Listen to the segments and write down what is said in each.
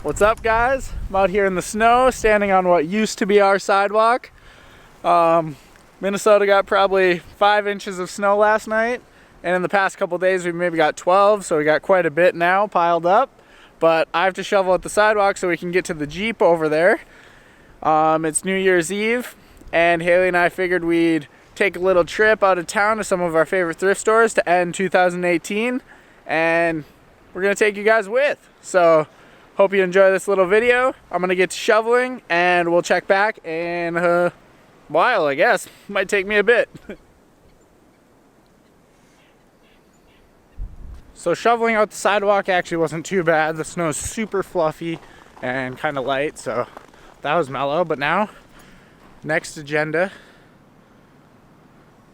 What's up, guys? I'm out here in the snow, standing on what used to be our sidewalk. Minnesota got probably 5 inches of snow last night, and in the past couple days we maybe got 12, so we got quite a bit now piled up. But I have to shovel at the sidewalk so we can get to the Jeep over there. It's New Year's Eve, and Hailey and I figured we'd take a little trip out of town to some of our favorite thrift stores to end 2018, and we're gonna take you guys with. So hope you enjoy this little video. I'm gonna get to shoveling and we'll check back in a while, I guess. Might take me a bit. So shoveling out the sidewalk actually wasn't too bad. The snow's super fluffy and kind of light, so that was mellow. But now, next agenda,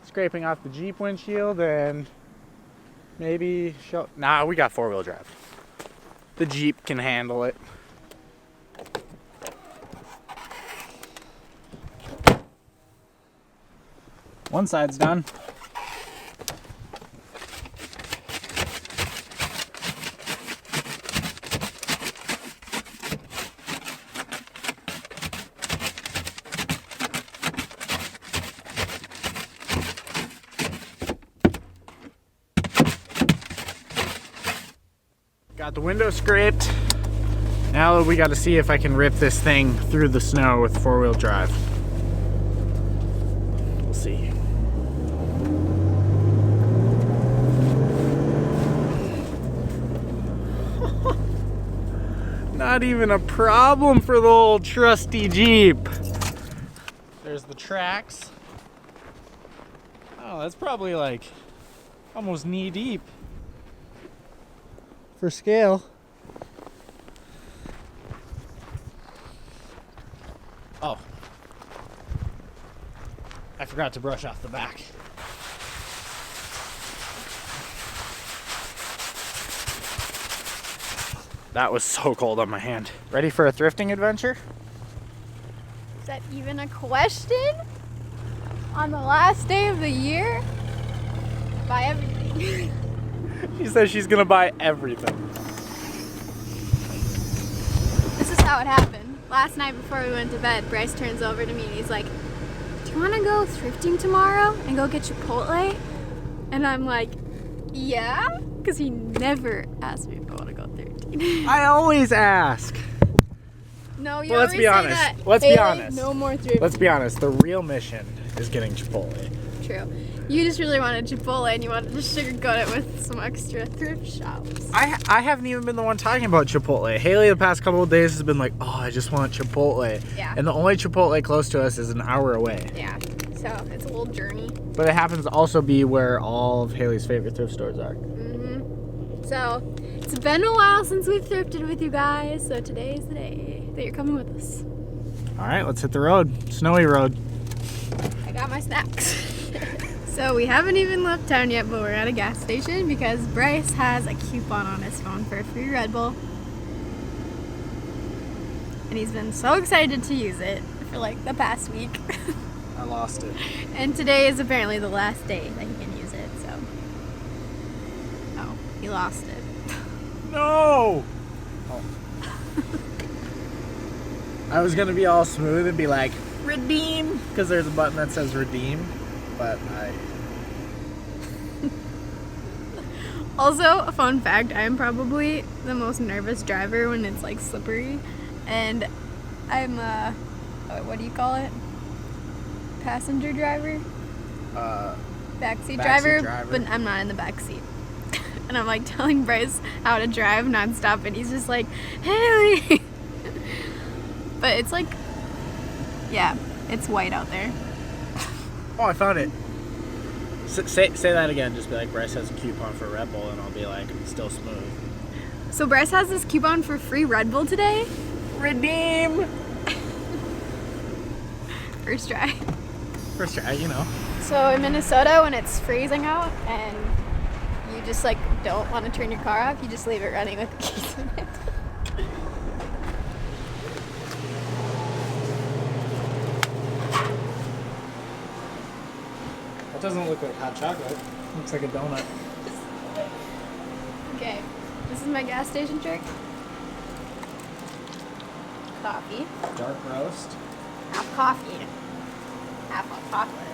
scraping off the Jeep windshield and maybe nah, we got 4-wheel drive. The Jeep can handle it. One side's done. Got the window scraped. Now we got to see if I can rip this thing through the snow with 4-wheel drive. We'll see. Not even a problem for the old trusty Jeep. There's the tracks. Oh, that's probably like almost knee deep. For scale. Oh. I forgot to brush off the back. That was so cold on my hand. Ready for a thrifting adventure? Is that even a question? On the last day of the year? Buy everything. She says she's gonna buy everything. This is how it happened. Last night before we went to bed, Bryce turns over to me and he's like, do you wanna go thrifting tomorrow and go get Chipotle? And I'm like, yeah? Because he never asked me if I wanna go thrifting. I always ask. No, you Well, let's always be say honest. that. Let's be Hailey, honest. No more thrifting. Let's be honest. The real mission is getting Chipotle. True. You just really wanted Chipotle and you wanted to sugarcoat it with some extra thrift shops. I haven't even been the one talking about Chipotle. Hailey the past couple of days has been like, oh, I just want Chipotle. Yeah. And the only Chipotle close to us is an hour away. Yeah. So it's a little journey. But it happens to also be where all of Hailey's favorite thrift stores are. Mm-hmm. So it's been a while since we've thrifted with you guys, so today is the day that you're coming with us. All right, let's hit the road. Snowy road. I got my snacks. So we haven't even left town yet, but we're at a gas station because Bryce has a coupon on his phone for a free Red Bull. And he's been so excited to use it for like the past week. I lost it. And today is apparently the last day that he can use it, so. Oh, he lost it. No! Oh. I was gonna be all smooth and be like, redeem, because there's a button that says redeem, but I... Also, a fun fact, I'm probably the most nervous driver when it's like slippery, and I'm what do you call it? Passenger driver? Backseat driver, but I'm not in the backseat. And I'm like telling Bryce how to drive nonstop, and he's just like, Hailey! But it's like, yeah, it's white out there. Oh, I found it. Say that again. Just be like, Bryce has a coupon for Red Bull, and I'll be like, still smooth. So Bryce has this coupon for free Red Bull today. Redeem! First try. First try, you know. So in Minnesota, when it's freezing out and you just like don't want to turn your car off, you just leave it running with the keys in it. That doesn't look like hot chocolate. Looks like a donut. Okay, this is my gas station trick. coffee. Dark roast. Half coffee. Half hot chocolate.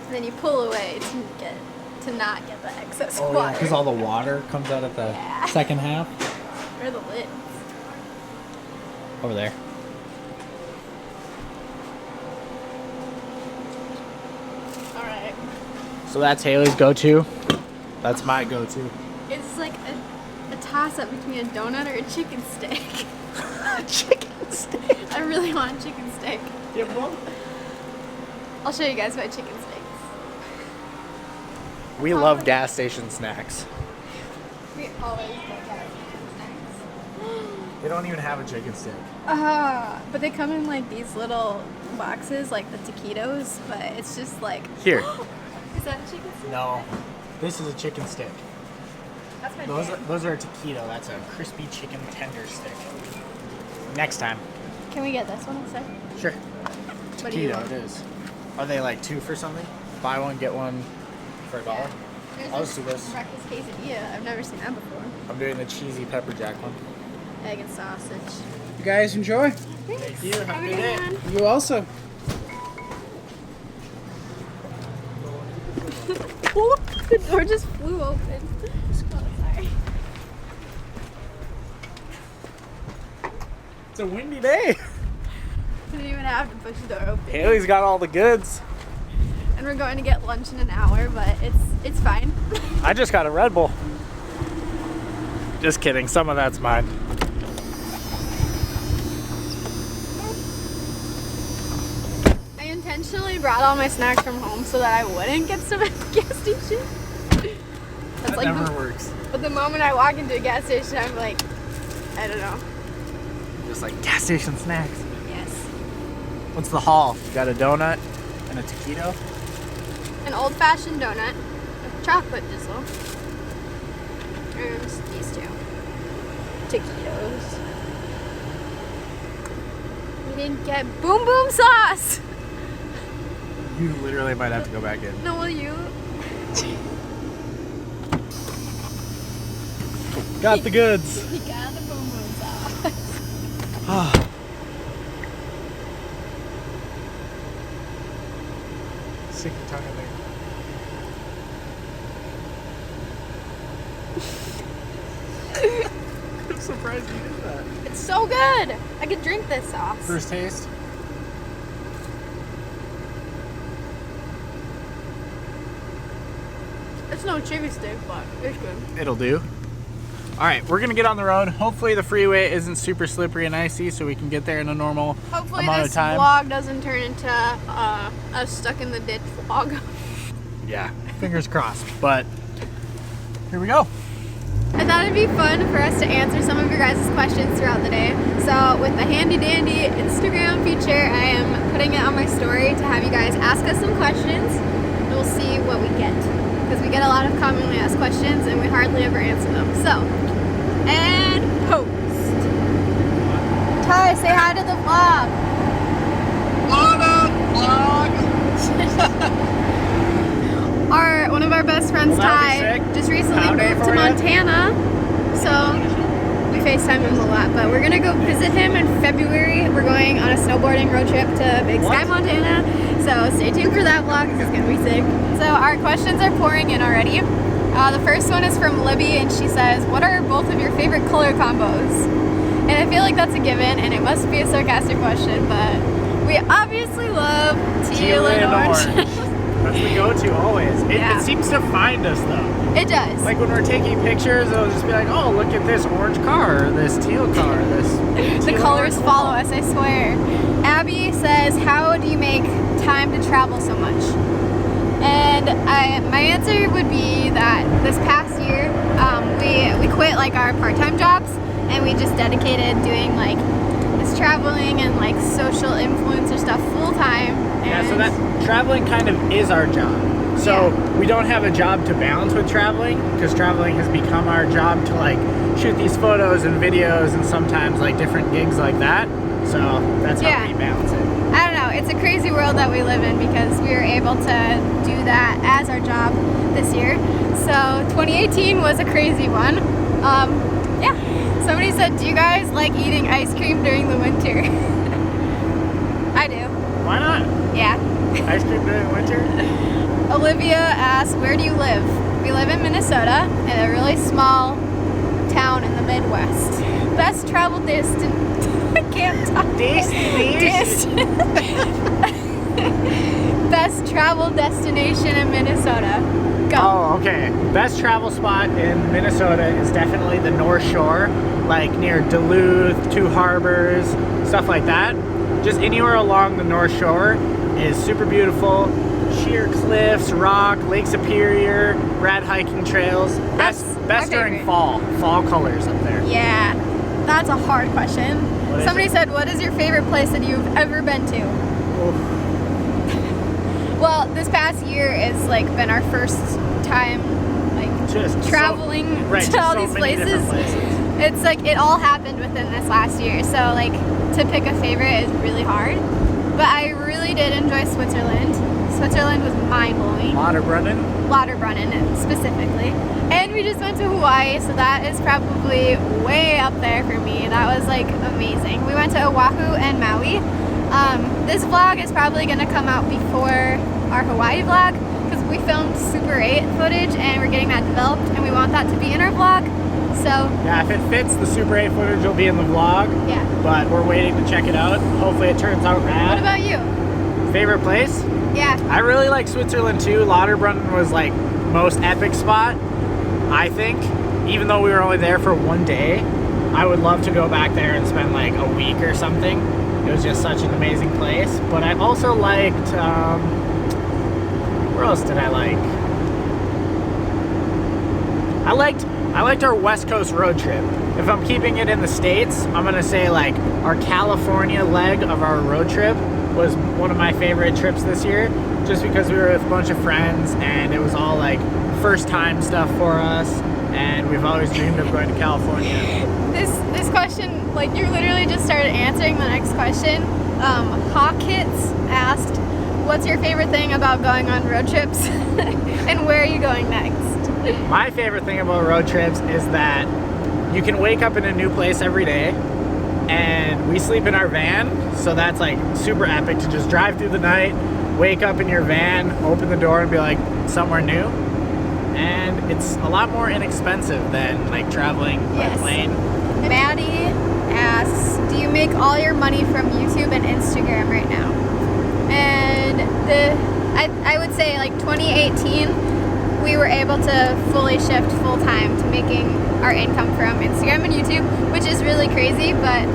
And then you pull away to not get the excess water. Because all the water comes out at the second half. Where are the lids? Over there. Alright. So that's Hailey's go-to. That's my go-to. It's like a toss-up between a donut or a chicken steak. Chicken steak. I really want chicken steak. You have one? I'll show you guys my chicken steaks. We love gas station snacks. We always get gas station snacks. They don't even have a chicken steak. But they come in like these little boxes, like the taquitos, but it's just like... Here. Is that a chicken steak? No. This is a chicken stick. That's my Those are a taquito. That's a crispy chicken tender stick. Next time. Can we get this one instead? Sure. What do you Taquito want? it is. Are they like 2 for something? Buy one, get one for $1? There's I'll a just do this. breakfast quesadilla. I've never seen that before. I'm doing the cheesy pepper jack one. Egg and sausage. You guys enjoy. Thank you. Have Have a a good day. good one. You also. The door just flew open. Oh, sorry. It's a windy day. Didn't even have to push the door open. Hailey's got all the goods. And we're going to get lunch in an hour, but it's fine. I just got a Red Bull. Just kidding. Some of that's mine. I intentionally brought all my snacks from home so that I wouldn't get some at the gas station. That's That like never works. But the moment I walk into a gas station, I'm like, I don't know. Just like gas station snacks. Yes. What's the haul? You got a donut and a taquito? An old-fashioned donut with chocolate drizzle. And these two. Taquitos. We didn't get boom boom sauce! You literally might have to go back in. No, will you? Got the goods. You got the boom boom sauce. Stick your tongue in there. I'm surprised you did that. It's so good! I could drink this sauce. First taste. It's no chicken steak, but it's good. It'll do. All right, we're gonna get on the road. Hopefully the freeway isn't super slippery and icy so we can get there in a normal Hopefully amount this of time. vlog doesn't turn into us stuck in the ditch vlog. Yeah, fingers crossed. But here we go. I thought it'd be fun for us to answer some of your guys' questions throughout the day. So with the handy dandy Instagram feature, I am putting it on my story to have you guys ask us some questions. And we'll see what we get. Because we get a lot of commonly asked questions and we hardly ever answer them. So, and post. Ty, say hi to the vlog. One of our best friends, Well, that'd be Ty, sick. just recently Howdy moved to for ya. Montana. So we FaceTime him a lot, but we're gonna go visit him in February. We're going on a snowboarding road trip to Big Sky, Montana. So stay tuned for that vlog, 'cause it's gonna be sick. So our questions are pouring in already. The first one is from Libby, and she says, what are both of your favorite color combos? And I feel like that's a given, and it must be a sarcastic question, but we obviously love teal and orange. That's the go-to always. It seems to find us though. It does. Like when we're taking pictures, it'll just be like, oh, look at this orange car, or this teal car, this The teal colors orange follow wall. us, I swear. Abby says, how do you make time to travel so much? And my answer would be that this past year, we quit like our part-time jobs and we just dedicated doing like this traveling and like social influencer stuff full-time. Yeah, so that traveling kind of is our job. So we don't have a job to balance with traveling, because traveling has become our job to like shoot these photos and videos and sometimes like different gigs like that. So that's how we balance it. I don't know. it's a crazy world that we live in because we were able to do that as our job this year. So 2018 was a crazy one. Yeah. Somebody said, do you guys like eating ice cream during the winter? I do. Why not? Yeah. Ice cream during the winter? Olivia asked, where do you live? We live in Minnesota, in a really small town in the Midwest. Best travel distance. I can't talk. Best travel destination in Minnesota. Go. Oh, okay. Best travel spot in Minnesota is definitely the North Shore, like near Duluth, Two Harbors, stuff like that. Just anywhere along the North Shore is super beautiful. Sheer cliffs, rock, Lake Superior, rad hiking trails. Best during fall colors up there. Yeah, that's a hard question. Somebody said, what is your favorite place that you've ever been to? Oof. Well, this past year is like been our first time like Just traveling to all these places. It's like it all happened within this last year, so like to pick a favorite is really hard. But I really did enjoy Switzerland. Switzerland was mind-blowing. Lauterbrunnen specifically. And we just went to Hawaii, so that is probably way up there for me. That was like amazing. We went to Oahu and Maui. This vlog is probably going to come out before our Hawaii vlog because we filmed Super 8 footage and we're getting that developed and we want that to be in our vlog. So yeah, if it fits, the Super 8 footage will be in the vlog. Yeah. But we're waiting to check it out. Hopefully it turns out rad. What about you? Favorite place? Yeah. I really like Switzerland too. Lauterbrunnen was like most epic spot, I think. Even though we were only there for one day, I would love to go back there and spend like a week or something. It was just such an amazing place. But I also liked, where else did I like? I liked our West Coast road trip. If I'm keeping it in the States, I'm gonna say like our California leg of our road trip was one of my favorite trips this year, just because we were with a bunch of friends and it was all like first time stuff for us, and we've always dreamed of going to California. This question, like you literally just started answering the next question. Hawkits asked, what's your favorite thing about going on road trips and where are you going next? My favorite thing about road trips is that you can wake up in a new place every day, and we sleep in our van, so that's like super epic to just drive through the night, wake up in your van, open the door and be like somewhere new. And it's a lot more inexpensive than like traveling by plane. Maddie asks, do you make all your money from YouTube and Instagram right now? And I would say like 2018, we were able to fully shift full time to making our income from Instagram and YouTube, which is really crazy, but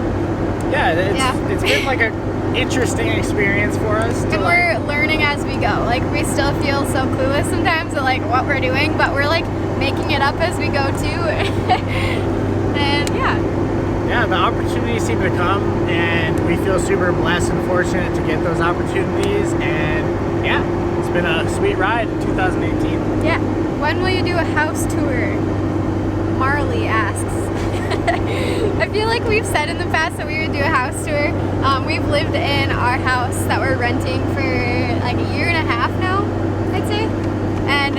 it's been like an interesting experience for us. And we're learning as we go. Like we still feel so clueless sometimes at like what we're doing, but we're like making it up as we go too. And yeah, the opportunities seem to come, and we feel super blessed and fortunate to get those opportunities. And yeah, it's been a sweet ride in 2018. Yeah. When will you do a house tour? Marley asks. I feel like we've said in the past that we would do a house tour. We've lived in our house that we're renting for like a year and a half now, I'd say. And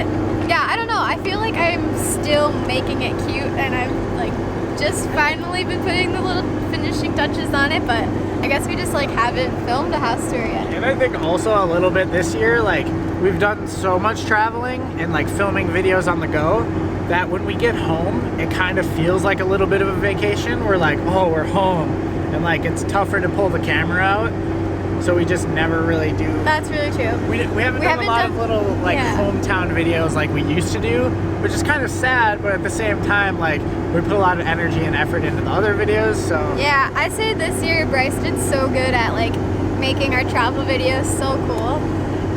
yeah, I don't know. I feel like I'm still making it cute, and I've like just finally been putting the little finishing touches on it, but I guess we just like haven't filmed a house tour yet. And I think also a little bit this year, like we've done so much traveling and like filming videos on the go that when we get home, it kind of feels like a little bit of a vacation. We're like, oh, we're home. And like it's tougher to pull the camera out. So we just never really do. That's really true. We haven't done a lot of little like hometown videos like we used to do, which is kind of sad, but at the same time, like we put a lot of energy and effort into the other videos, so. Yeah, I'd say this year Bryce did so good at like making our travel videos so cool.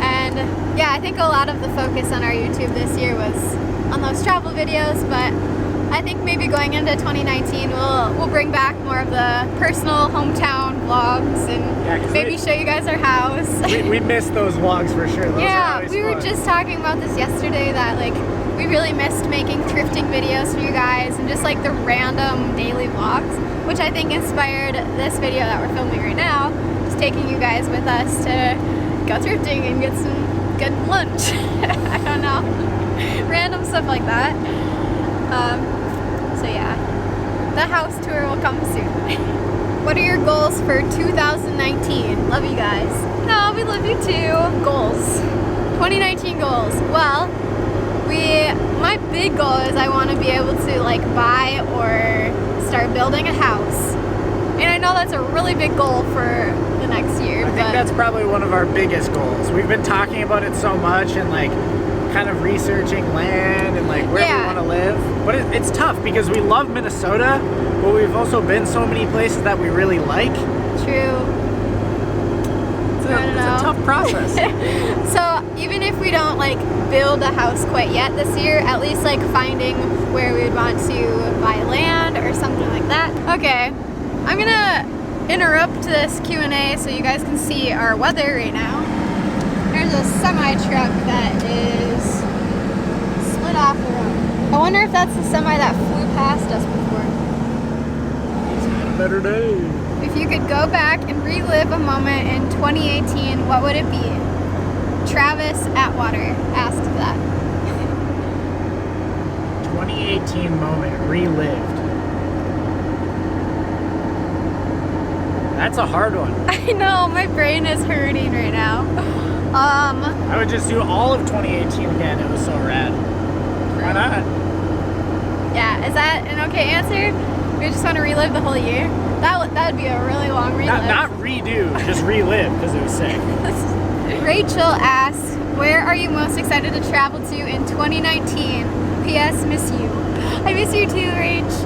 And yeah, I think a lot of the focus on our YouTube this year was on those travel videos, but I think maybe going into 2019 we'll bring back more of the personal hometown vlogs and maybe show you guys our house. We missed those vlogs for sure. Those we were just talking about this yesterday, that like we really missed making thrifting videos for you guys and just like the random daily vlogs, which I think inspired this video that we're filming right now, just taking you guys with us to go thrifting and get some good lunch. I don't know, random stuff like that. So yeah, the house tour will come soon. What are your goals for 2019? Love you guys. No, we love you too. Goals. 2019 goals. Well, my big goal is I want to be able to like buy or start building a house. And I know that's a really big goal for the next year. I think that's probably one of our biggest goals. We've been talking about it so much and like kind of researching land and like where we want to live. But it's tough because we love Minnesota, but we've also been so many places that we really like. True. It's a tough process. So even if we don't like build a house quite yet this year, at least like finding where we would want to buy land or something like that. Okay, I'm gonna interrupt this Q&A so you guys can see our weather right now. There's a semi truck that is split off the road. I wonder if that's the semi that flew past us before. It's been a better day. If you could go back and relive a moment in 2018, what would it be? Travis Atwater asked that. 2018 moment relived. That's a hard one. I know, my brain is hurting right now. I would just do all of 2018 again. It was so rad. Why not? Yeah, is that an okay answer? We just want to relive the whole year? That would be a really long relive. Not redo, just relive because it was sick. Rachel asks, where are you most excited to travel to in 2019? P.S. Miss you. I miss you too, Rach.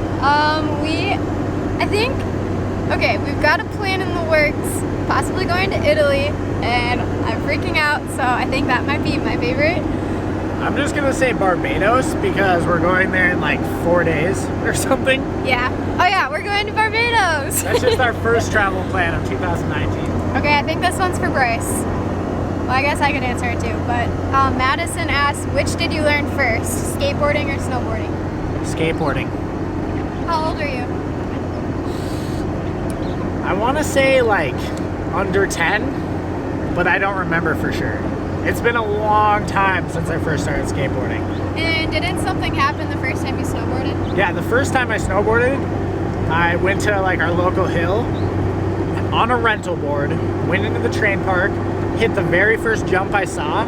Okay, we've got a plan in the works, possibly going to Italy, and I'm freaking out, so I think that might be my favorite. I'm just gonna say Barbados because we're going there in like 4 days or something. Yeah. Oh yeah, we're going to Barbados. That's just our first travel plan of 2019. Okay, I think this one's for Bryce. Well, I guess I could answer it too, but Madison asks, which did you learn first, skateboarding or snowboarding? Skateboarding. How old are you? I want to say like under 10, but I don't remember for sure. It's been a long time since I first started skateboarding. And didn't something happen the first time you snowboarded? Yeah, the first time I snowboarded, I went to like our local hill on a rental board, went into the train park, hit the very first jump I saw,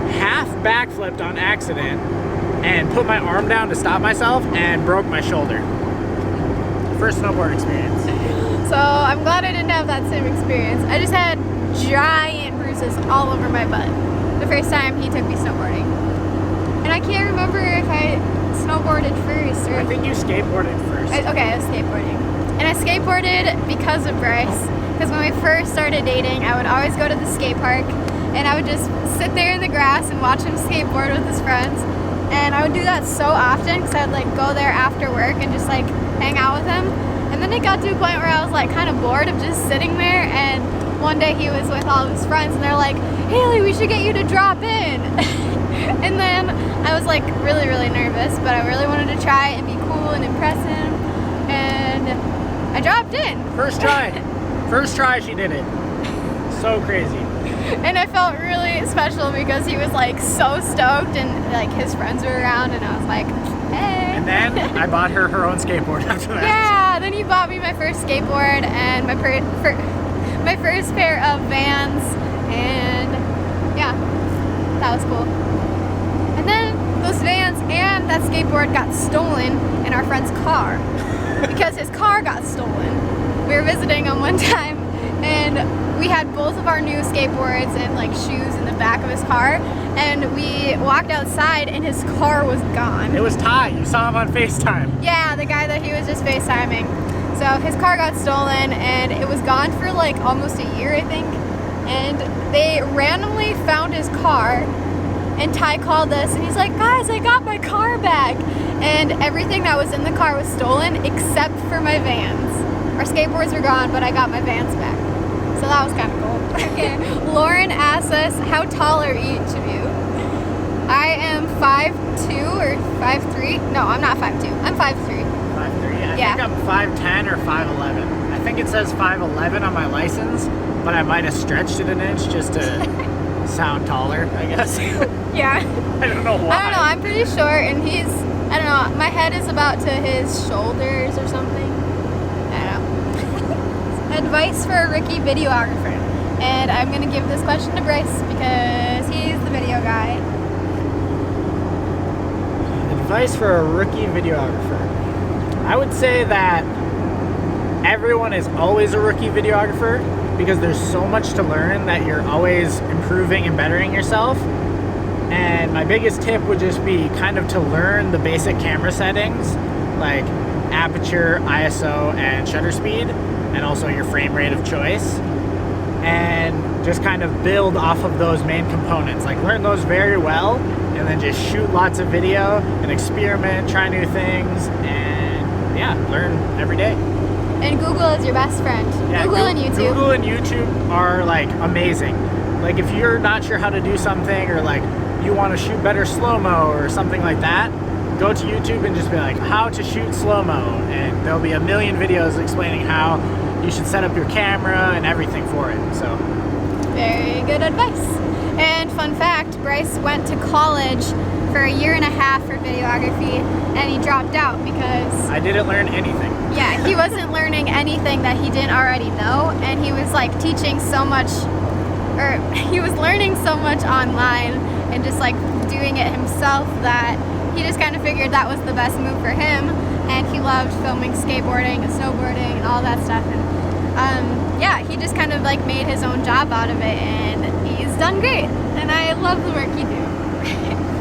half backflipped on accident, and put my arm down to stop myself and broke my shoulder. First snowboard experience. So I'm glad I didn't have that same experience. I just had giant bruises all over my butt the first time he took me snowboarding. And I can't remember if I snowboarded first or... I think you skateboarded first. Okay, I was skateboarding. And I skateboarded because of Bryce. Because when we first started dating, I would always go to the skate park and I would just sit there in the grass and watch him skateboard with his friends. And I would do that so often because I'd like go there after work and just like hang out with him. And then it got to a point where I was like kind of bored of just sitting there, and one day he was with all of his friends and they're like, Hailey, we should get you to drop in. And then I was like really, really nervous, but I really wanted to try and be cool and impress him. And I dropped in. First try. First try she did it. So crazy. And I felt really special because he was like so stoked and like his friends were around and I was like, hey. And then I bought her own skateboard after that. Yeah, then he bought me my first skateboard and my first pair of Vans, and yeah, that was cool. And then those Vans and that skateboard got stolen in our friend's car because his car got stolen. We were visiting him one time and we had both of our new skateboards and like shoes in the back of his car, and we walked outside and his car was gone. It was Ty. You saw him on FaceTime. Yeah, the guy that he was just FaceTiming. So his car got stolen and it was gone for like almost a year, I think. And they randomly found his car and Ty called us and he's like, guys, I got my car back. And everything that was in the car was stolen except for my Vans. Our skateboards were gone, but I got my Vans back. So that was kind of cool. Okay. Lauren asks us, how tall are each of you? I am 5'2" or 5'3". No, I'm not 5'2". I'm 5'3". 5'3". I Yeah. think I'm 5'10" or 5'11". I think it says 5'11" on my license, but I might have stretched it an inch just to sound taller, I guess. Yeah. I don't know why. I don't know. I'm pretty short, and he's, I don't know, my head is about to his shoulders or something. I don't know. Advice for a rookie videographer. And I'm going to give this question to Bryce because he's the video guy. Advice for a rookie videographer. I would say that everyone is always a rookie videographer because there's so much to learn that you're always improving and bettering yourself. And my biggest tip would just be kind of to learn the basic camera settings like aperture, ISO, and shutter speed, and also your frame rate of choice. And just kind of build off of those main components. Like learn those very well and then just shoot lots of video and experiment, try new things, and yeah, learn every day. And Google is your best friend. Yeah, Google and YouTube. Google and YouTube are like amazing. Like if you're not sure how to do something or like you want to shoot better slow-mo or something like that, go to YouTube and just be like, how to shoot slow-mo, and there'll be a million videos explaining how you should set up your camera and everything for it. So very good advice. And fun fact, Bryce went to college for a year and a half for videography, and he dropped out because I didn't learn anything. Yeah, he wasn't learning anything that he didn't already know, and he was like teaching so much, or he was learning so much online and just like doing it himself that he just kind of figured that was the best move for him, and he loved filming skateboarding and snowboarding and all that stuff, and yeah, he just kind of like made his own job out of it, and he's done great, and I love the work you do.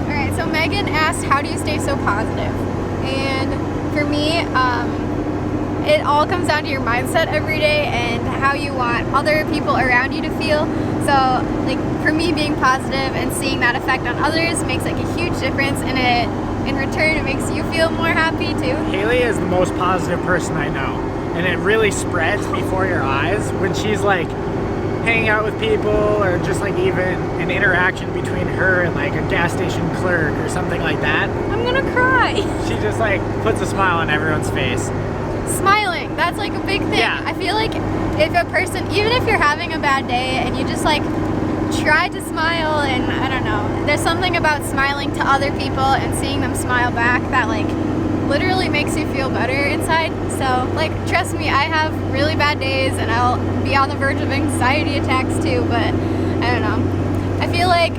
Alright, so Megan asked, how do you stay so positive? And for me, it all comes down to your mindset every day and how you want other people around you to feel. So like for me, being positive and seeing that effect on others makes like a huge difference, and in return it makes you feel more happy too. Hailey is the most positive person I know, and it really spreads before your eyes when she's like hanging out with people, or just like even an interaction between her and like a gas station clerk or something like that. I'm gonna cry. She just like puts a smile on everyone's face. Smiling, that's like a big thing. Yeah. I feel like if a person, even if you're having a bad day and you just like try to smile, and I don't know, there's something about smiling to other people and seeing them smile back that like literally makes you feel better inside. So like trust me, I have really bad days and I'll be on the verge of anxiety attacks too, but I don't know. I feel like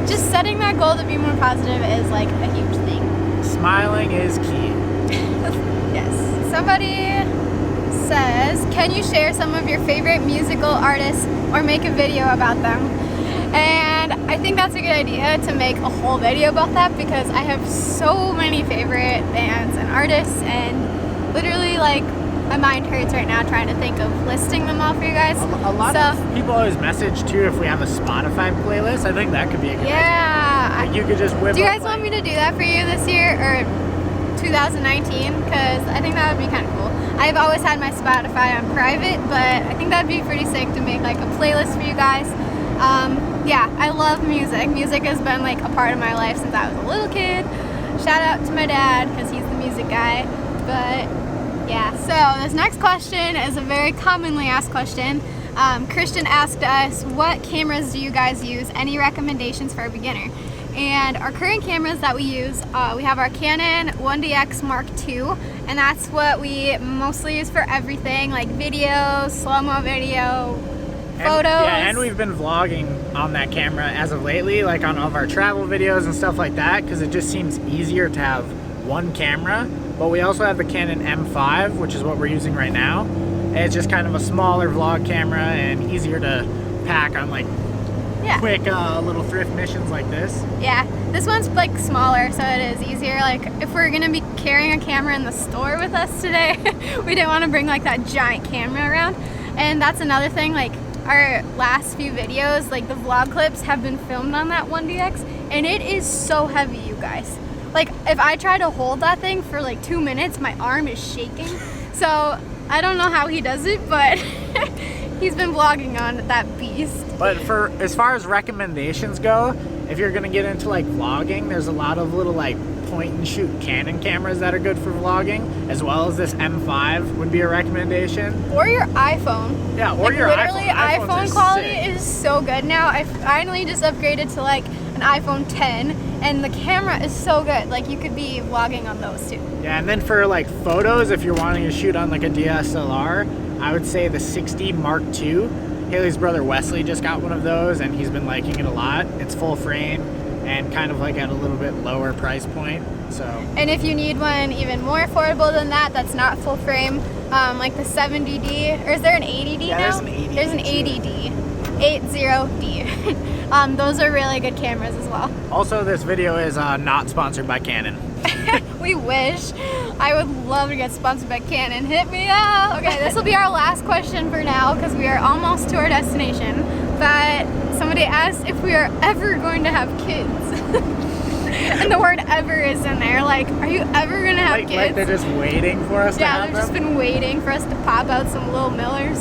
just setting that goal to be more positive is like a huge thing. Smiling is key. Yes. Somebody says, can you share some of your favorite musical artists or make a video about them? And I think that's a good idea to make a whole video about that, because I have so many favorite bands and artists, and literally like my mind hurts right now trying to think of listing them all for you guys. A lot of people always message too if we have a Spotify playlist. I think that could be a good idea. Yeah. Like you could just whip Do you up, guys want me to do that for you this year or 2019? Because I think that would be kind of cool. I've always had my Spotify on private, but I think that'd be pretty sick to make like a playlist for you guys. Yeah, I love music. Music has been like a part of my life since I was a little kid. Shout out to my dad because he's the music guy. But yeah, so this next question is a very commonly asked question. Christian asked us, what cameras do you guys use? Any recommendations for a beginner? And our current cameras that we use, we have our Canon 1DX Mark II, and that's what we mostly use for everything, like video, slow-mo video, photos. Yeah, and we've been vlogging on that camera as of lately, like on all of our travel videos and stuff like that, because it just seems easier to have one camera. But we also have the Canon M5, which is what we're using right now. And it's just kind of a smaller vlog camera and easier to pack on like quick little thrift missions like this. Yeah, this one's like smaller, so it is easier. Like if we're gonna be carrying a camera in the store with us today, we didn't want to bring like that giant camera around. And that's another thing, like our last few videos, like the vlog clips have been filmed on that 1DX, and it is so heavy, you guys. Like if I try to hold that thing for like 2 minutes, my arm is shaking. So I don't know how he does it, but He's been vlogging on that beast. But for as far as recommendations go, if you're gonna get into like vlogging, there's a lot of little like point and shoot Canon cameras that are good for vlogging, as well as this M5 would be a recommendation. Or your iPhone. Yeah, or like, your literally, iPhone. iPhone quality is so good now. I finally just upgraded to like an iPhone 10, and the camera is so good. Like you could be vlogging on those too. Yeah, and then for like photos, if you're wanting to shoot on like a DSLR, I would say the 60 Mark II. Hailey's brother Weslie just got one of those, and he's been liking it a lot. It's full frame and kind of like at a little bit lower price point. So. And if you need one even more affordable than that, that's not full frame, like the 70D, or is there an 80D yeah, now? There's an 80D. There's an 80D. Those are really good cameras as well. Also, this video is not sponsored by Canon. We wish. I would love to get sponsored by Canon. Hit me up. Okay, this will be our last question for now because we are almost to our destination. But somebody asked if we are ever going to have kids. And the word ever is in there. Like, are you ever going to have kids? Like they're just waiting for us to have them? Yeah, they've just been waiting for us to pop out some little Millers.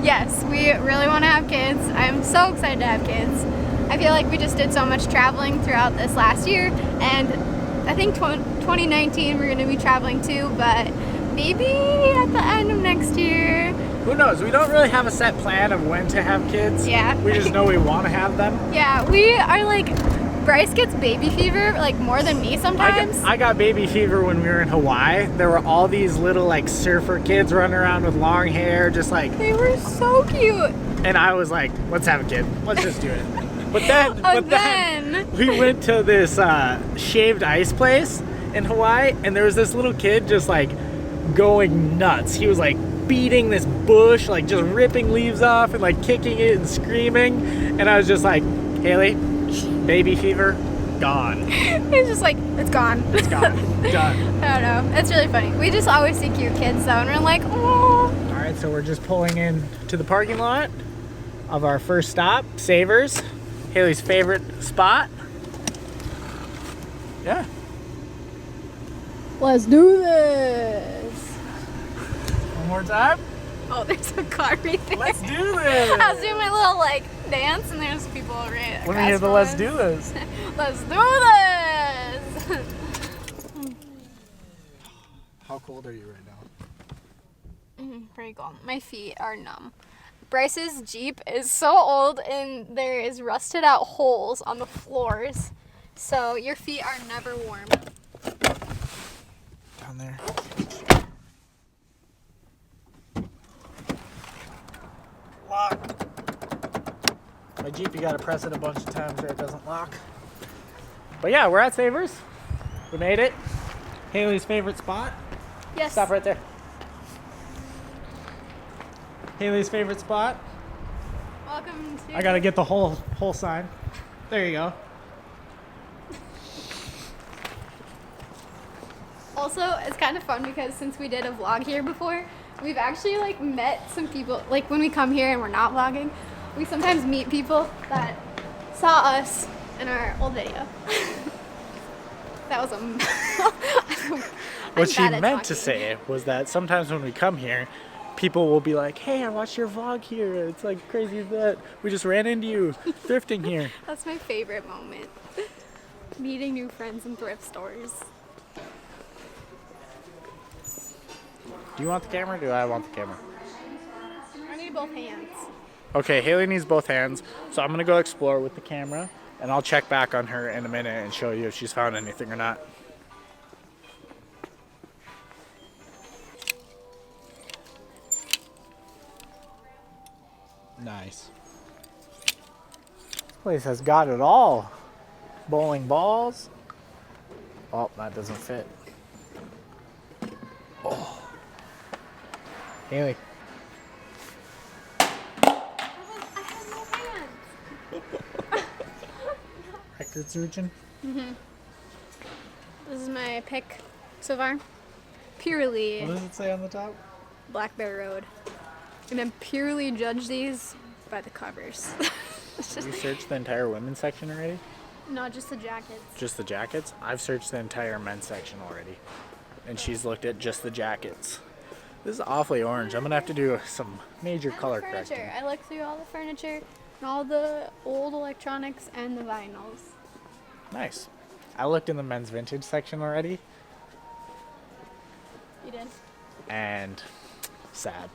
Yes, we really want to have kids. I'm so excited to have kids. I feel like we just did so much traveling throughout this last year, and I think 2019 we're going to be traveling too, but maybe at the end of next year. Who knows? We don't really have a set plan of when to have kids. Yeah. We just know we want to have them. Yeah, we are like, Bryce gets baby fever like more than me sometimes. I got baby fever when we were in Hawaii. There were all these little like surfer kids running around with long hair, just like. They were so cute. And I was like, let's have a kid. Let's just do it. But then we went to this shaved ice place in Hawaii, and there was this little kid just like going nuts. He was like beating this bush, like just ripping leaves off and like kicking it and screaming. And I was just like, Hailey, baby fever, gone. It's just like, it's gone. It's gone. Done. I don't know. It's really funny. We just always see cute kids though, and we're like, oh. All right, so we're just pulling in to the parking lot of our first stop, Savers. Hailey's favorite spot. Yeah. Let's do this. One more time. Oh, there's a car right there. Let's do this. I was doing my little like dance, and there's people right across. Let me hear the let's do this. Let's do this. How cold are you right now? Pretty cold. My feet are numb. Bryce's Jeep is so old, and there is rusted out holes on the floors, so your feet are never warm. Down there. Lock. My Jeep, you gotta press it a bunch of times or it doesn't lock. But yeah, we're at Savers. We made it. Hailey's favorite spot. Yes. Stop right there. Hailey's favorite spot. Welcome to. I gotta get the whole sign. There you go. Also, it's kind of fun because since we did a vlog here before, we've actually like met some people. Like when we come here and we're not vlogging, we sometimes meet people that saw us in our old video. That was What she meant to say was that sometimes when we come here, people will be like, hey, I watched your vlog here. It's like crazy that we just ran into you thrifting here. That's my favorite moment. Meeting new friends in thrift stores. Do you want the camera or do I want the camera? I need both hands. Okay, Hailey needs both hands, so I'm gonna go explore with the camera, and I'll check back on her in a minute and show you if she's found anything or not. Nice. This place has got it all. Bowling balls. Oh, that doesn't fit. Oh. Hailey. I have no hands. Record surgeon. This is my pick so far. Purely What does it say on the top? Black Bear Road. And then purely judge these by the covers. Have you searched the entire women's section already? Not just the jackets. Just the jackets? I've searched the entire men's section already. And she's looked at just the jackets. This is awfully orange. I'm gonna have to do some major And color the furniture. correcting. I looked through all the furniture and all the old electronics and the vinyls. Nice. I looked in the men's vintage section already, You did? and sad.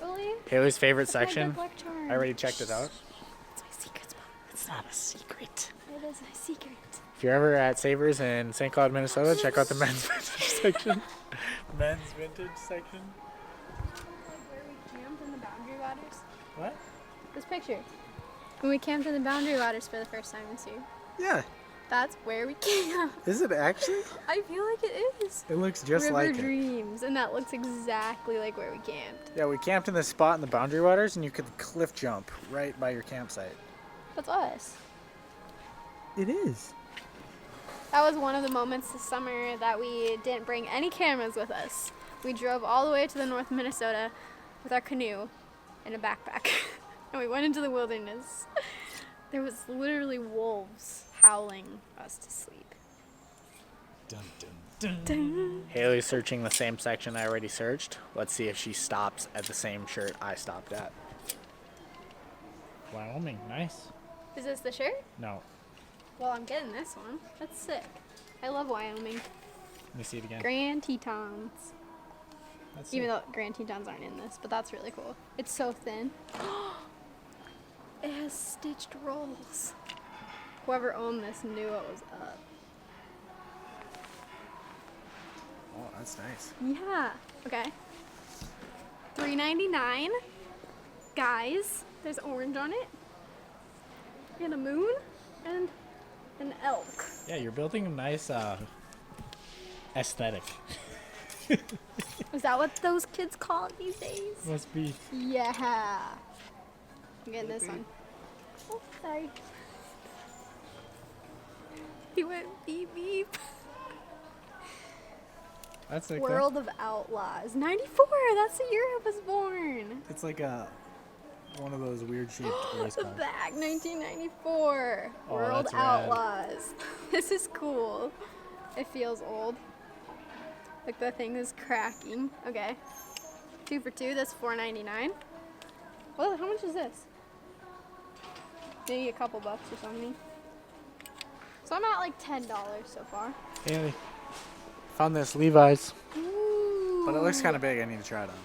Really? Haley's favorite That's my section. good luck charm. I already checked it out. It's my secret spot. It's not a secret. It is my secret. If you're ever at Savers in St. Cloud, Minnesota, check out the men's vintage section. Men's vintage section. Like where we camped in the Boundary Waters. What? This picture. When we camped in the Boundary Waters for the first time this year. Yeah. That's where we camped. Is it actually? I feel like it is. It looks just River like it. Dreams, and that looks exactly like where we camped. Yeah, we camped in this spot in the Boundary Waters, and you could cliff jump right by your campsite. That's us. It is. That was one of the moments this summer that we didn't bring any cameras with us. We drove all the way to the north of Minnesota with our canoe and a backpack. And we went into the wilderness. There was literally wolves howling us to sleep. Dun, dun, dun. Haley's searching the same section I already searched. Let's see if she stops at the same shirt I stopped at. Wyoming, nice. Is this the shirt? No, Well, I'm getting this one. That's sick. I love Wyoming. let me see it again. Grand Tetons. That's Even it. though Grand Tetons aren't in this, but that's really cool. It's so thin. It has stitched rolls. Whoever owned this knew it was up. Oh, that's nice. Yeah. Okay. $3.99. Guys, there's orange on it. And a moon. And an elk. Yeah, you're building a nice aesthetic. Is that what those kids call it these days? Must be. Yeah. I'm getting this one. Oh, sorry. He went beep beep. That's like World of Outlaws. 94. That's the year I was born. It's like a one of those weird shaped race The cars. back, 1994. Oh, World that's rad. Outlaws. This is cool. It feels old. Like the thing is cracking. Okay. 2 for 2. That's $4.99. Well, how much is this? Maybe a couple bucks or something. So I'm at like $10 so far. Haley, found this Levi's, Ooh. but it looks kind of big. I need to try it on.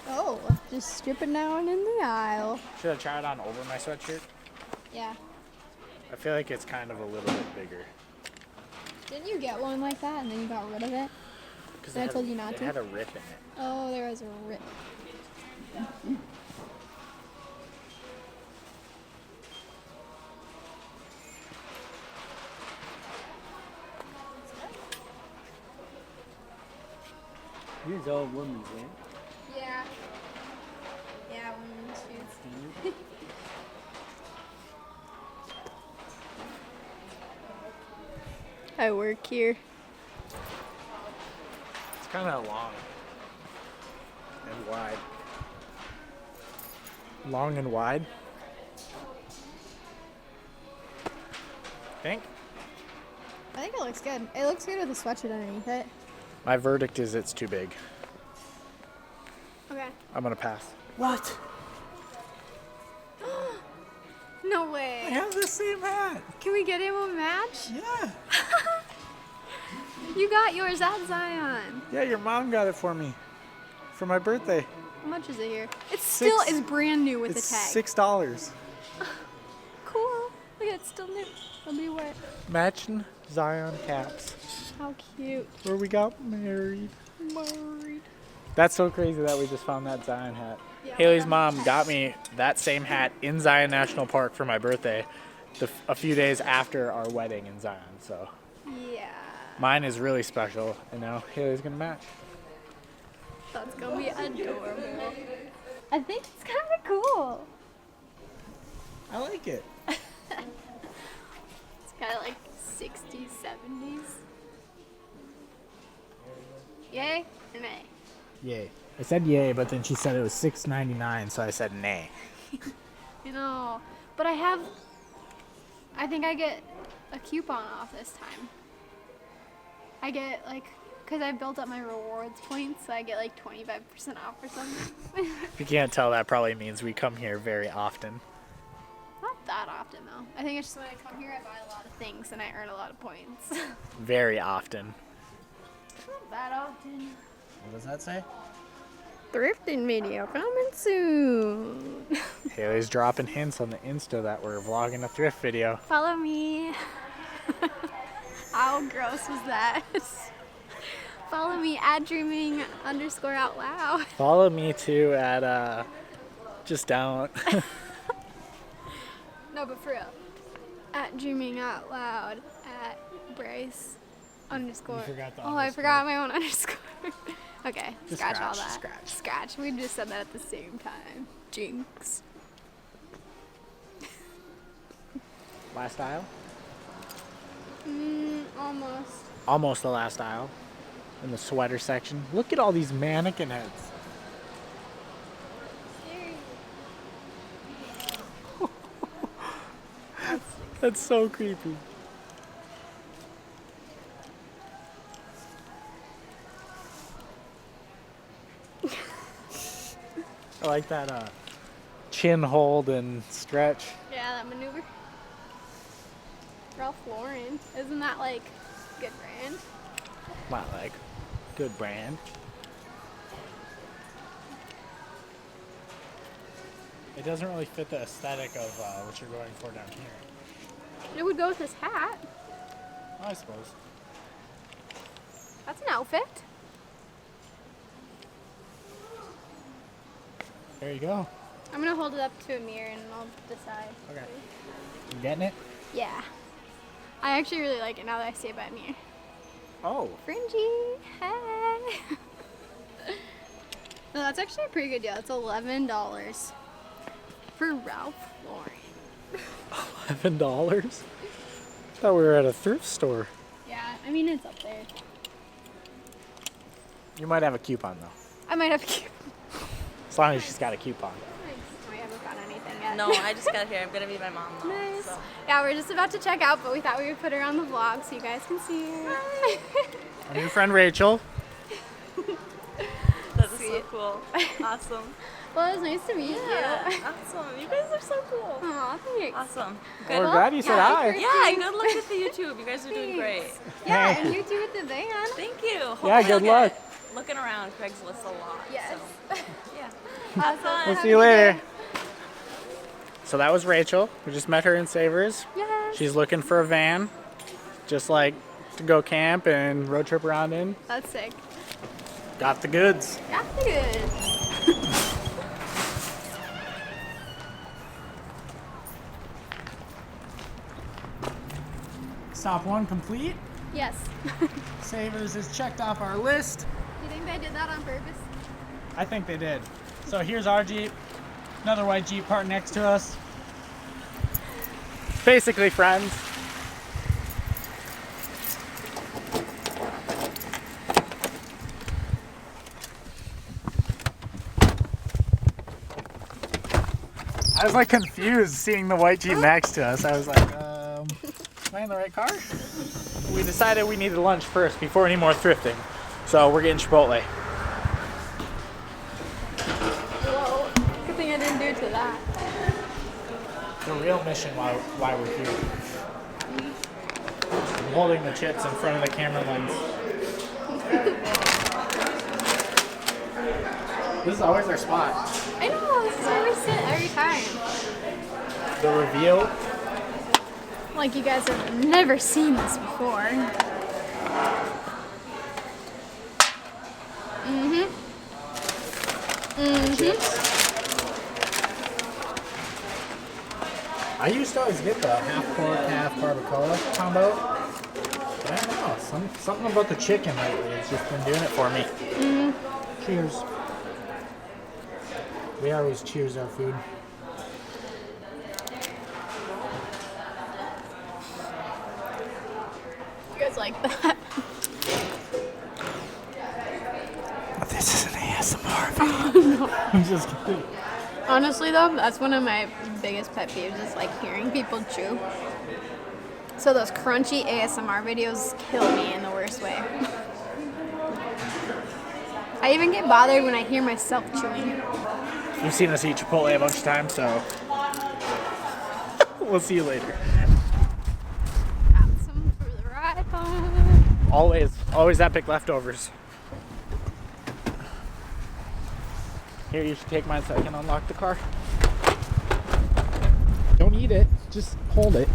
Oh, just strip it down in the aisle. Should I try it on over my sweatshirt? Yeah. I feel like it's kind of a little bit bigger. Didn't you get one like that and then you got rid of it? Because And I told you not it to? had a rip in it. Oh, there was a rip. These all women's, right? Yeah. Yeah, women's shoes. I work here. It's kind of long and wide. Long and wide. Think? I think it looks good. It looks good with a sweatshirt underneath it. My verdict is it's too big. Okay. I'm gonna pass. What? No way. I have the same hat. Can we get him a match? Yeah. You got yours at Zion. Yeah, your mom got it for me for my birthday. How much is it here? It's still Six. is brand new with It's the tag. $6. Cool. Look, it's still new. It'll be wet. Matching Zion caps. How cute. Where we got married. That's so crazy that we just found that Zion hat. Yeah, Haley's we mom got got me that same hat in Zion National Park for my birthday a few days after our wedding in Zion. So Yeah. mine is really special, and now Haley's gonna match. That's gonna be adorable. I think it's kind of cool. I like it. It's kind of like 60s, 70s. Yay or nay? Yay. I said yay, but then she said it was $6.99, so I said nay. You know, but I think I get a coupon off this time. I get like Because I built up my rewards points, so I get like 25% off or something. If you can't tell, that probably means we come here very often. Not that often though. I think it's just when I come here, I buy a lot of things and I earn a lot of points. Very often. Not that often. What does that say? Thrifting video coming soon. Hailey's dropping hints on the Insta that we're vlogging a thrift video. Follow me. How gross was that? Follow me at dreaming_out loud. Follow me too at just don't. No, but for real. At dreaming out loud at Bryce _ forgot the Oh, I forgot my own underscore. Okay, Just scratch all that. scratch. We just said that at the same time. Jinx. Last aisle? Almost. Almost the last aisle. In the sweater section. Look at all these mannequin heads. That's so creepy. I like that chin hold and stretch. Yeah, that maneuver. Ralph Lauren. Isn't that like good brand? Not like good brand. It doesn't really fit the aesthetic of what you're going for down here. It would go with his hat. I suppose. That's an outfit. There you go. I'm gonna hold it up to a mirror and I'll decide. Okay. You getting it? Yeah. I actually really like it now that I see it by a mirror. Oh. Fringy. Hey. No, that's actually a pretty good deal. It's $11 for Ralph Lauren. $11? Thought we were at a thrift store. Yeah, I mean it's up there. You might have a coupon though. I might have a coupon. As long as she's got a coupon. We haven't found anything yet. No, I just got here. I'm gonna be my mom now. Nice. So. Yeah, we're just about to check out, but we thought we would put her on the vlog so you guys can see her. Our new friend Rachel. That is so cool. Awesome. Well, it was nice to meet you. Awesome. You guys are so cool. Aw, thanks. Awesome. Well, we're glad you said hi. Yeah, good luck with the YouTube. You guys are doing great. Yeah, Thank and you. you too with the van. Thank you. Yeah, Hopefully good I'll get luck. Looking around Craigslist a lot. Yes. So, yeah. Have fun. We'll see you later. So that was Rachel. We just met her in Savers. Yes. She's looking for a van, just like to go camp and road trip around in. That's sick. Got the goods. Got the goods. Stop one complete. Yes. Savers is checked off our list. Do you think they did that on purpose? I think they did. So here's our Jeep. Another white Jeep parked next to us. Basically friends. I was like confused seeing the white Jeep next to us. I was like, am I in the right car? We decided we needed lunch first before any more thrifting. So we're getting Chipotle. Whoa. Good thing I didn't do to that. The real mission why we're here. I'm holding the chips in front of the camera lens. This is always our spot. I know, this is where we sit every time. The reveal. Like you guys have never seen this before. I used to always get the half pork, half barbacoa combo. But I don't know, something about the chicken lately has just been doing it for me. Cheers. We always cheers our food. You guys like that? This is an ASMR video. I'm just kidding. Honestly though, that's one of my biggest pet peeves is like hearing people chew. So those crunchy ASMR videos kill me in the worst way. I even get bothered when I hear myself chewing. You've seen us eat Chipotle a bunch of times, so we'll see you later. Got some for the ride home. Always epic leftovers. Here, you should take mine so I can unlock the car. Don't eat it, just hold it.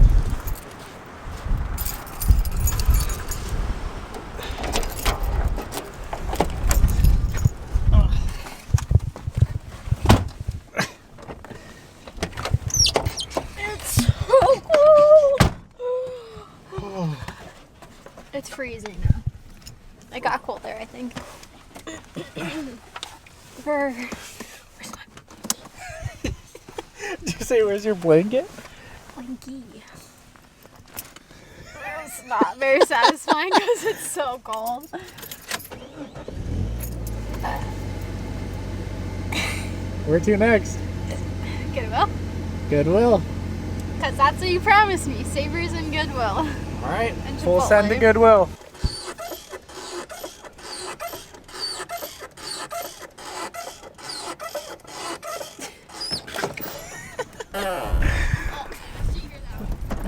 It's so cold. It's freezing now. It got colder, I think. Where's my Did you say, where's your blanket? blankie? It's not very satisfying because it's so cold. Where to next? Goodwill? Goodwill. Because that's what you promised me. Savers and Goodwill. Alright, And full send to Chipotle. Goodwill.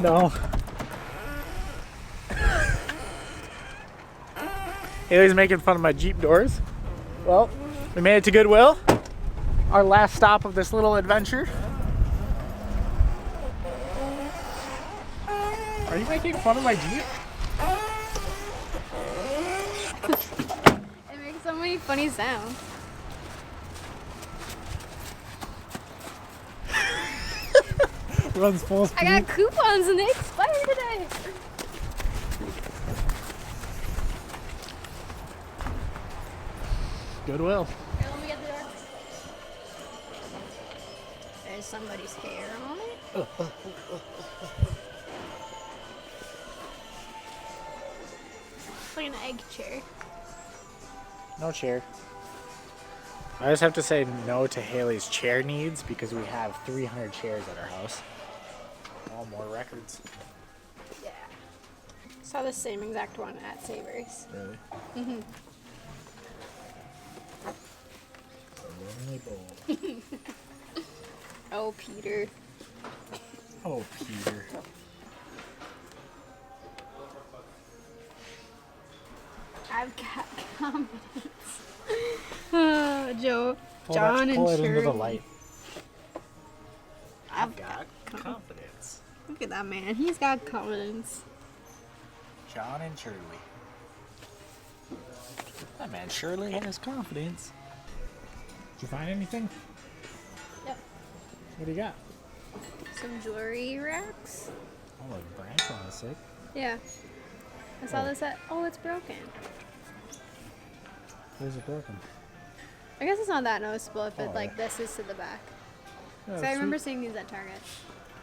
No. Hailey's making fun of my Jeep doors. Well, we made it to Goodwill. Our last stop of this little adventure. Are you making fun of my Jeep? It makes so many funny sounds. Runs full speed. I got coupons and they expire today. Goodwill. Here, let me get the door. There's somebody's hair on it. It's like an egg chair. No chair. I just have to say no to Hailey's chair needs because we have 300 chairs at our house. All more records. Yeah. Saw the same exact one at Savers. Really? Mm-hmm. Lonely bowl. Oh, Peter. Oh, Peter. I've got confidence. Joe, Pull John, pull and it into the Shirley. light. I've got confidence. Look at that man. He's got confidence. John and Shirley. That man Shirley has confidence. Did you find anything? Yep. What do you got? Some jewelry racks. Oh, a branch on the sick. Yeah. I saw this at. Oh, it's broken. Where's it broken? I guess it's not that noticeable if it Oh, like yeah. this is to the back. Oh, So I remember sweet. seeing these at Target.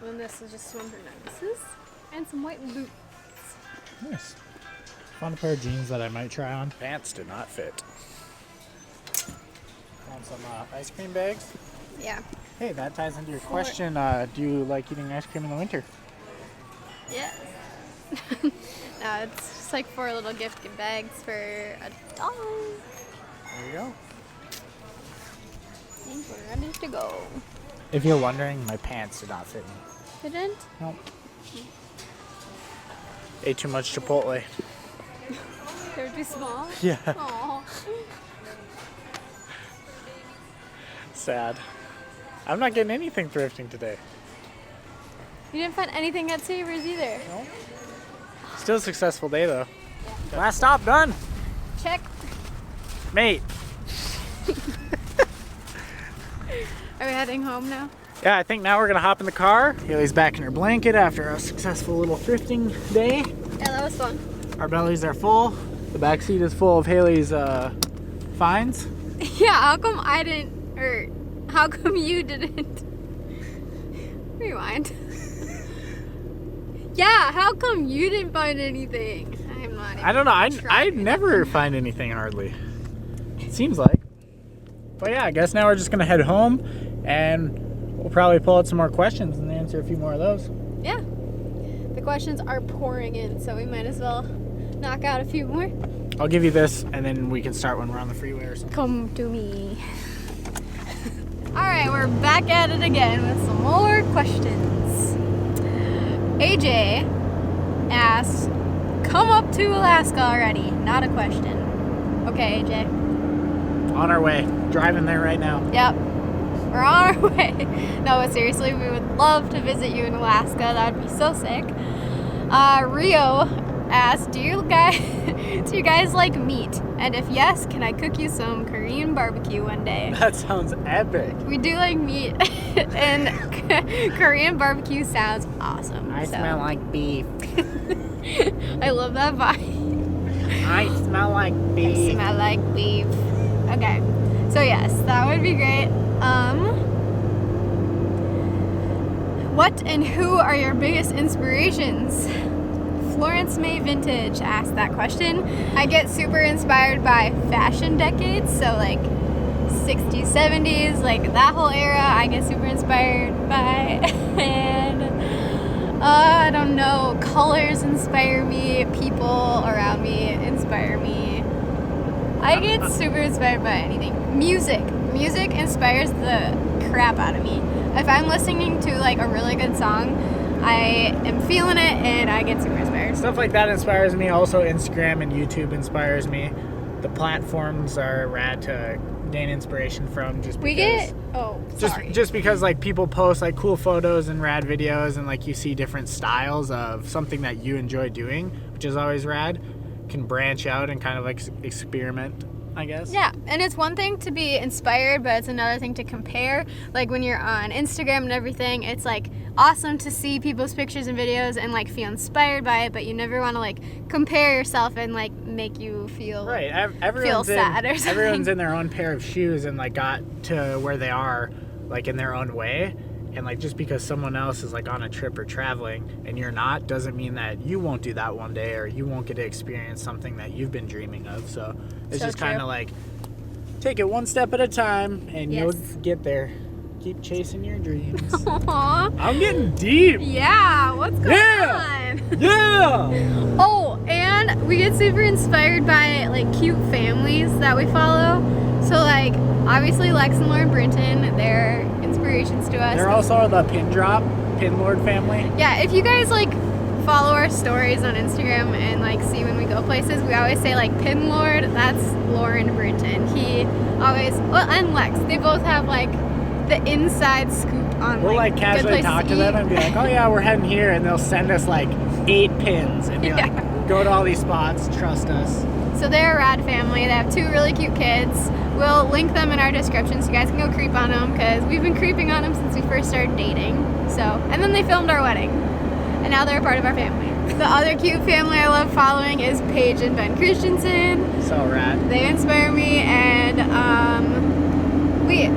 When this is just one for notices. And some white boots. Nice. Found a pair of jeans that I might try on. Pants did not fit. Found some ice cream bags. Yeah. Hey, that ties into your question. Do you like eating ice cream in the winter? Yeah. No, it's just like 4 little gift bags for $1. There you go. And we're ready to go. If you're wondering, my pants did not fit me. Didn't? Nope. Ate too much Chipotle. They're too small? Yeah. Aw. Sad. I'm not getting anything thrifting today. You didn't find anything at Savers either. Nope. Still a successful day though. Last stop done. Check. Mate. Are we heading home now? Yeah, I think now we're gonna hop in the car. Hailey's back in her blanket after a successful little thrifting day. Yeah, that was fun. Our bellies are full. The back seat is full of Hailey's finds. Yeah, how come I didn't, or how come you didn't? Rewind. Yeah, how come you didn't find anything? I'm not even I don't know. I trying. never find anything hardly. It seems like. But yeah, I guess now we're just gonna head home, and we'll probably pull out some more questions and answer a few more of those. Yeah. The questions are pouring in, so we might as well knock out a few more. I'll give you this, and then we can start when we're on the freeway or something. Come to me. Alright, we're back at it again with some more questions. AJ asks, come up to Alaska already? Not a question. Okay, AJ. On our way. Driving there right now. Yep. We're on our way. No, but seriously, we would love to visit you in Alaska. That would be so sick. Rio asked, do you guys like meat? And if yes, can I cook you some Korean barbecue one day? That sounds epic. We do like meat, and Korean barbecue sounds awesome. I smell like beef. I love that vibe. I smell like I beef. smell like beef. Okay, so yes, that would be great. What and who are your biggest inspirations? Florence May Vintage asked that question. I get super inspired by fashion decades, so like 60s, 70s, like that whole era, I get super inspired by. And I don't know, colors inspire me, people around me inspire me. I get super inspired by anything. Music inspires the crap out of me. If I'm listening to like a really good song, I am feeling it and I get super inspired. Stuff like that inspires me. Also, Instagram and YouTube inspires me. The platforms are rad to gain inspiration from. Just because, just because like people post like cool photos and rad videos, and like you see different styles of something that you enjoy doing, which is always rad. Can branch out and kind of like experiment, I guess. Yeah, and it's one thing to be inspired, but it's another thing to compare. Like when you're on Instagram and everything, it's like awesome to see people's pictures and videos and like feel inspired by it, but you never want to like compare yourself and like make you feel right. Feel sad or something. Everyone's in their own pair of shoes and like got to where they are like in their own way. And like just because someone else is like on a trip or traveling and you're not, doesn't mean that you won't do that one day or you won't get to experience something that you've been dreaming of. So it's just kind of like take it one step at a time and you'll get there. Keep chasing your dreams. Aww. I'm getting deep. Yeah, what's going on? Yeah. Oh, and we get super inspired by like cute families that we follow. So like obviously Lex and Loren Brinton, they're inspirations to us. They're also the Pin Lord family. Yeah, if you guys like follow our stories on Instagram and like see when we go places, we always say like Pin Lord, that's Loren Brinton. He always, and Lex, they both have like the inside scoop on We'll like good casually places talk to them and be like, oh yeah, we're heading here, and they'll send us like 8 pins and be like, go to all these spots, trust us. So they're a rad family. They have 2 really cute kids. We'll link them in our description so you guys can go creep on them, because we've been creeping on them since we first started dating. So, and then they filmed our wedding, and now they're a part of our family. The other cute family I love following is Paige and Ben Christensen. So rad. They inspire me, and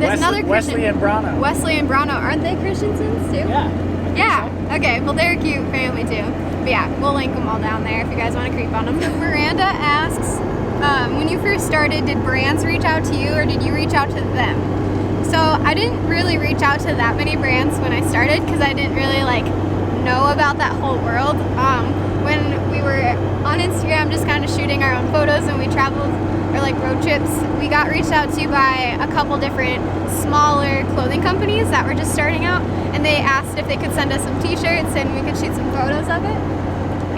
there's another Weslie and Brono. Weslie and Brono, aren't they Christensens too? Yeah. Yeah. Okay. Well, they're a cute family too. But yeah, we'll link them all down there if you guys want to creep on them. Miranda asks, when you first started, did brands reach out to you or did you reach out to them? So I didn't really reach out to that many brands when I started because I didn't really like know about that whole world. When we were on Instagram just kind of shooting our own photos and we traveled or like road trips, we got reached out to by a couple different smaller clothing companies that were just starting out, and they asked if they could send us some t-shirts and we could shoot some photos of it.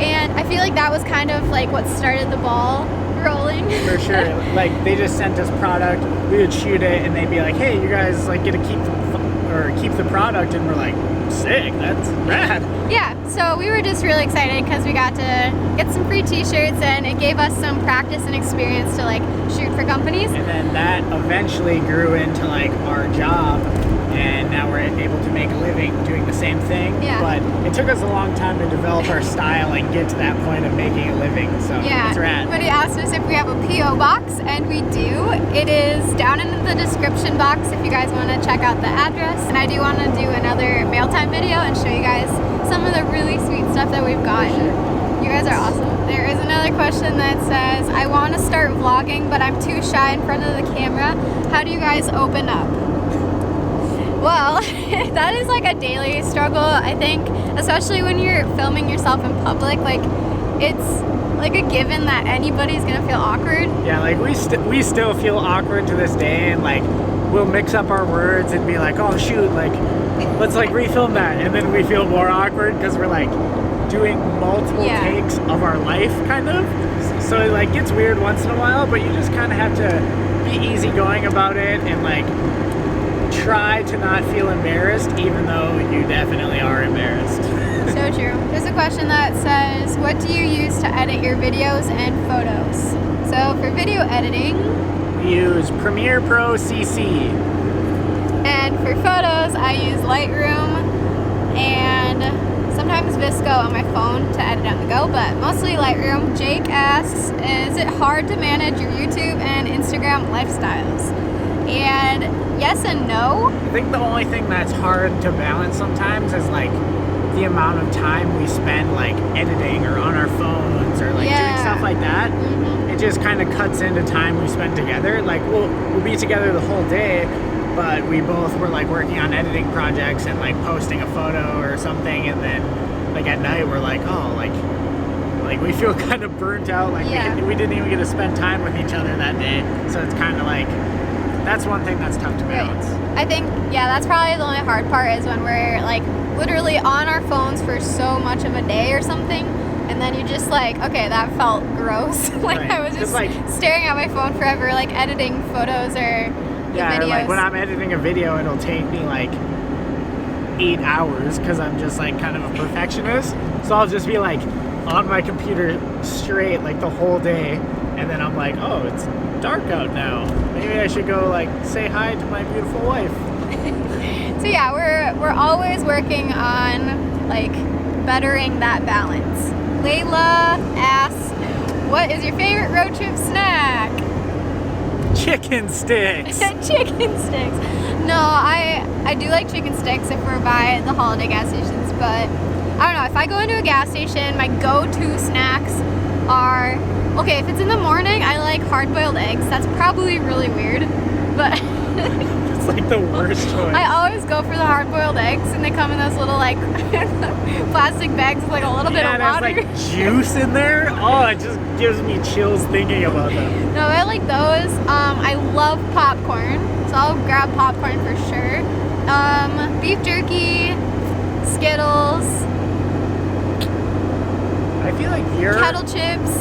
And I feel like that was kind of like what started the ball rolling. For sure. Like they just sent us product, we would shoot it, and they'd be like, hey, you guys like get to keep the product, and we're like, sick, that's rad. Yeah, so we were just really excited because we got to get some free t-shirts and it gave us some practice and experience to like shoot for companies. And then that eventually grew into like our job, and now we're able to make a living doing the same thing. Yeah. But it took us a long time to develop our style and get to that point of making a living, so it's rad. Somebody asked us if we have a P.O. box, and we do. It is down in the description box if you guys want to check out the address. And I do want to do another mail time video and show you guys some of the really sweet stuff that we've gotten. You guys are awesome. There is another question that says, I want to start vlogging, but I'm too shy in front of the camera. How do you guys open up? Well, that is like a daily struggle, I think, especially when you're filming yourself in public. Like, it's like a given that anybody's gonna feel awkward. Yeah, like we still feel awkward to this day, and like we'll mix up our words and be like, oh shoot, like let's like refilm that, and then we feel more awkward because we're like doing multiple takes of our life, kind of. So it like gets weird once in a while, but you just kind of have to be easygoing about it and like try to not feel embarrassed, even though you definitely are embarrassed. So true. There's a question that says, what do you use to edit your videos and photos? So for video editing, We use Premiere Pro CC. and for photos, I use Lightroom and sometimes Visco on my phone to edit on the go, but mostly Lightroom. Jake asks, is it hard to manage your YouTube and Instagram lifestyles? And yes and no. I think the only thing that's hard to balance sometimes is like the amount of time we spend like editing or on our phones or like doing stuff like that. It just kind of cuts into time we spend together. Like we'll be together the whole day, but we both were like working on editing projects and like posting a photo or something, and then like at night we're like, oh, like we feel kind of burnt out. Like we didn't even get to spend time with each other that day. So it's kind of like, that's one thing that's tough to balance. I think, that's probably the only hard part is when we're like literally on our phones for so much of a day or something, and then you just like, okay, that felt gross. Like I was just like staring at my phone forever, like editing photos or videos. Or like when I'm editing a video, it'll take me like 8 hours because I'm just like kind of a perfectionist. So I'll just be like on my computer straight like the whole day, and then I'm like, oh, it's dark out now. Maybe I should go like say hi to my beautiful wife. So yeah, we're always working on like bettering that balance. Layla asks, what is your favorite road trip snack? Chicken sticks. Chicken sticks. No, I do like chicken sticks if we're by the holiday gas stations, but I don't know, if I go into a gas station, my go-to snacks are, okay, if it's in the morning, I like hard-boiled eggs. That's probably really weird, but It's like the worst choice. I always go for the hard-boiled eggs, and they come in those little like plastic bags with like a little bit of water. There's like juice in there. Oh, it just gives me chills thinking about them. No, I like those. I love popcorn, so I'll grab popcorn for sure. Beef jerky, Skittles. I feel like you're Kettle chips,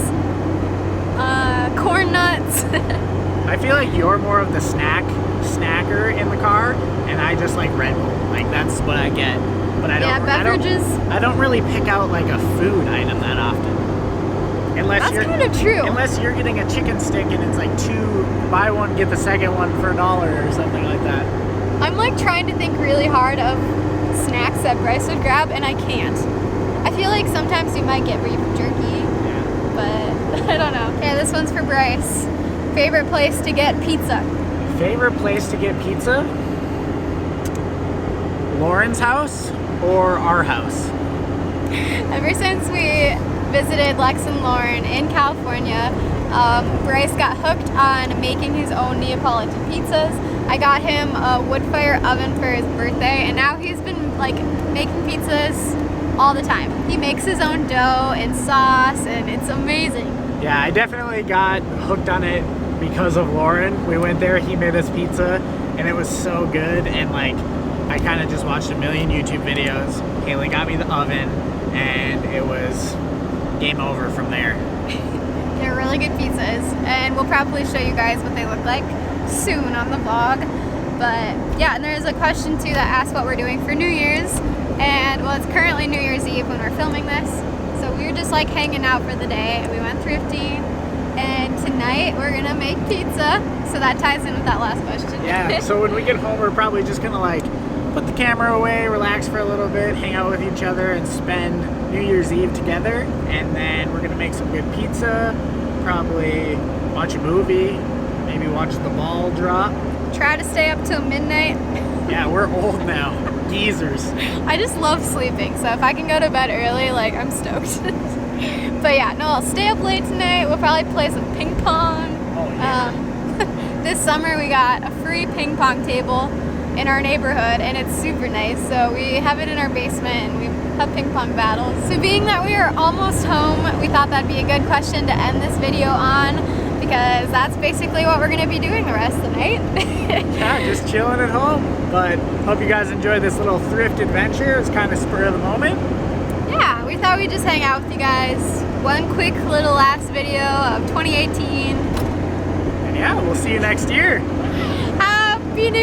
corn nuts. I feel like you're more of the snacker in the car, and I just like Red Bull. Like that's what I get. But beverages. I don't really pick out like a food item that often. That's kind of true. Unless you're getting a chicken stick and it's like buy one get the second one for $1 or something like that. I'm like trying to think really hard of snacks that Bryce would grab, and I can't. I feel like sometimes you might get beef jerky, but I don't know. Okay, this one's for Bryce. Favorite place to get pizza? Favorite place to get pizza? Lauren's house or our house? Ever since we visited Lex and Lauren in California, Bryce got hooked on making his own Neapolitan pizzas. I got him a wood fire oven for his birthday, and now he's been like making pizzas all the time. He makes his own dough and sauce, and it's amazing. Yeah, I definitely got hooked on it because of Lauren. We went there, he made us pizza, and it was so good, and like I kind of just watched a million YouTube videos. Hailey got me the oven, and it was game over from there. They're really good pizzas, and we'll probably show you guys what they look like soon on the vlog. But yeah, and there's a question too that asks what we're doing for New Year's, and well, it's currently New Year's Eve when we're filming this, so we were just like hanging out for the day. We went thrifting, and tonight we're gonna make pizza, so that ties in with that last question. Yeah, so when we get home, we're probably just gonna like put the camera away, relax for a little bit, hang out with each other, and spend New Year's Eve together. And then we're gonna make some good pizza, probably watch a movie, maybe watch the ball drop. Try to stay up till midnight. Yeah, we're old now, geezers. I just love sleeping, so if I can go to bed early, like I'm stoked. But yeah, no, I'll stay up late tonight. We'll probably play some ping pong. Oh, yeah. This summer we got a free ping pong table in our neighborhood, and it's super nice. So we have it in our basement, and have ping pong battles. So being that we are almost home, we thought that'd be a good question to end this video on, because that's basically what we're gonna be doing the rest of the night. Yeah, just chilling at home. But hope you guys enjoyed this little thrift adventure. It's kind of spur of the moment. Yeah, we thought we'd just hang out with you guys. One quick little last video of 2018. And yeah, we'll see you next year. Happy New